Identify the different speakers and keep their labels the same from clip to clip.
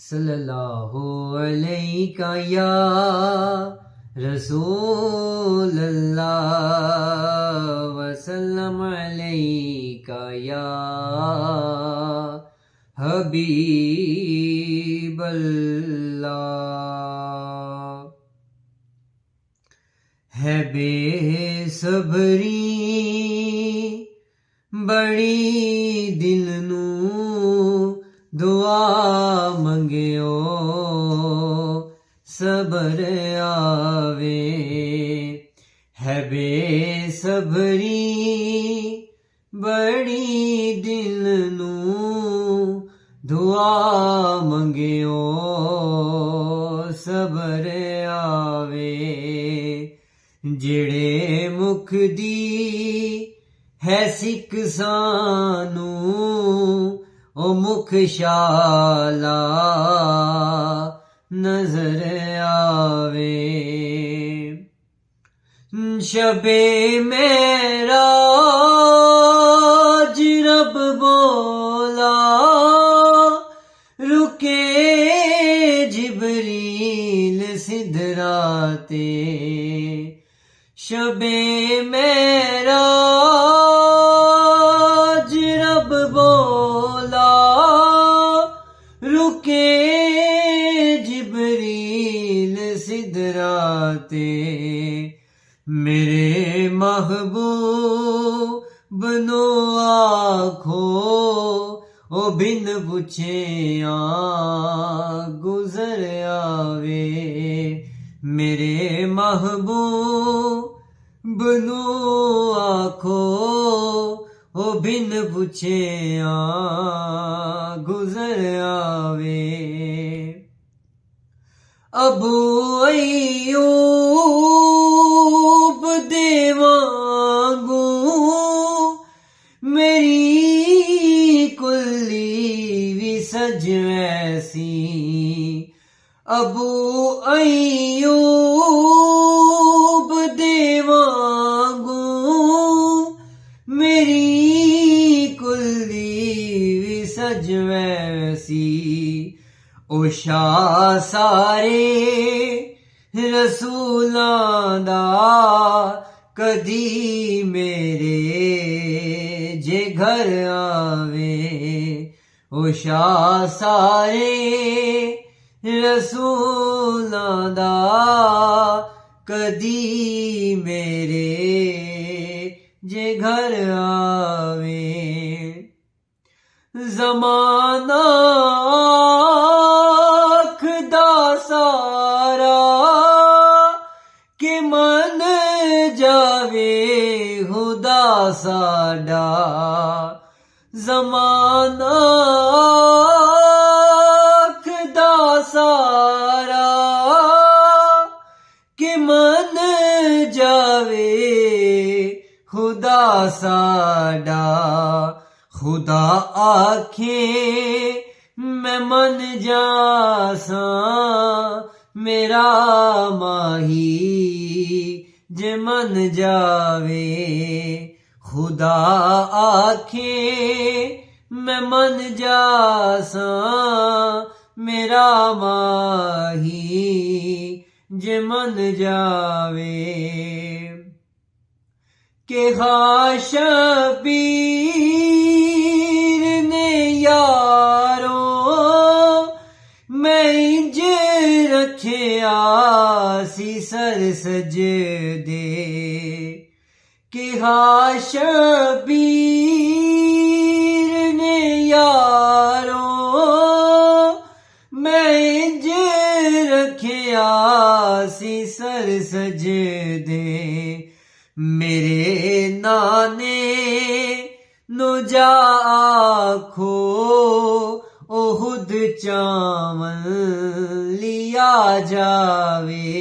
Speaker 1: सल्लल्लाहु अलैका या रसूल अल्लाह वसल्लम अलैका या हबीब अल्लाह। है बेसब्री बड़ी दिल नू दुआ मंगियो सबर आवे। है बेसब्री बड़ी दिल नू दुआ मंगियो सबर आवे। जेड़े मुख दी है सिख सानू ओ मुख शाला नजर आवे। शबे मेराज रब बोला रुके जिबरील सिदराते। शबे मेराज रब बोला रुके जिबरील सिदराते। मेरे महबूब नो आखो ओ बिन पुछे गुजर आवे। मेरे महबूब नो आखो ओ बिन पुछे गुजर आवे। अबू अय्यूब दे वांगू मेरी कुल्ली भी सज वैसी। अबू अय्यूब दे वांगू मेरी कुल्ली भी सज वैसी। ओ शाह सारे रसूलां दा कदी मेरे जे घर आवे। ओ शाह सारे रसूलां दा कदी मेरे जे घर आवे। ज़माना आखदा सारा के मन जावे खुदा साडा। ज़माना आखदा सारा के मन जावे खुदा साडा। खुदा आखे मैं मन जासा मेरा माही जे मन जावे। खुदा आखे मैं मन जासा मेरा माही जे मन जावे। के शबीर ने यारो मैं इंज रखिया सी सर सजदे। के शबीर ने यारो मैं इंज रखिया सी सर सजदे। मेरे नाने नु जा आखो ओहुद चावल लिया जावे।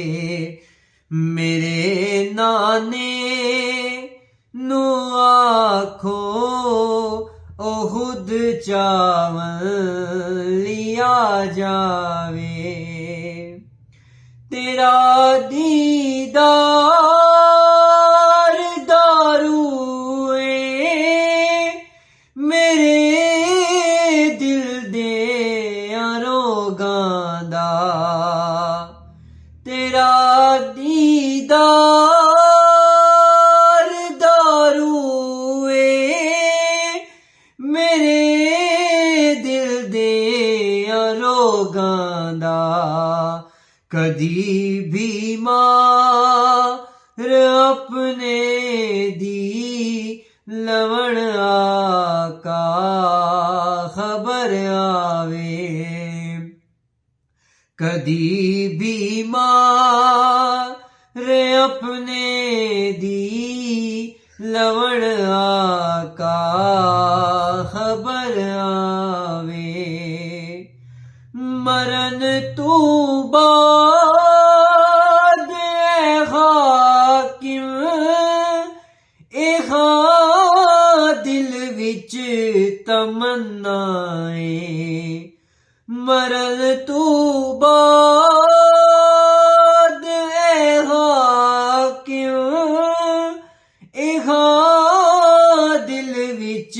Speaker 1: मेरे नाने नु आखो ओहुद चावल लिया जावे। तेरा दीदार दारूए मेरे दिल दे रोगा ਲੋਗਾਂ ਦਾ ਕਦੀ ਵੀ ਮਾਰ ਆਪਣੇ ਦੀ ਲਵਣ ਆਕਾ ਖਬਰ ਆਵੇ ਕਦੀ ਵੀ ਮਾਰ ਆਪਣੇ ਦੀ ਲਵਣ ਆਕਾ ਖਬਰ ਆਵੇ ਮਰਨ ਤੋਂ ਬਾਅਦ ਹਾਕਿਮ ਇਹ ਦਿਲ ਵਿੱਚ ਤਮੰਨਾਏ ਮਰਨ ਤੋਂ ਬਾਅਦ ਹਾਕਿਮ ਇਹ ਦਿਲ ਵਿੱਚ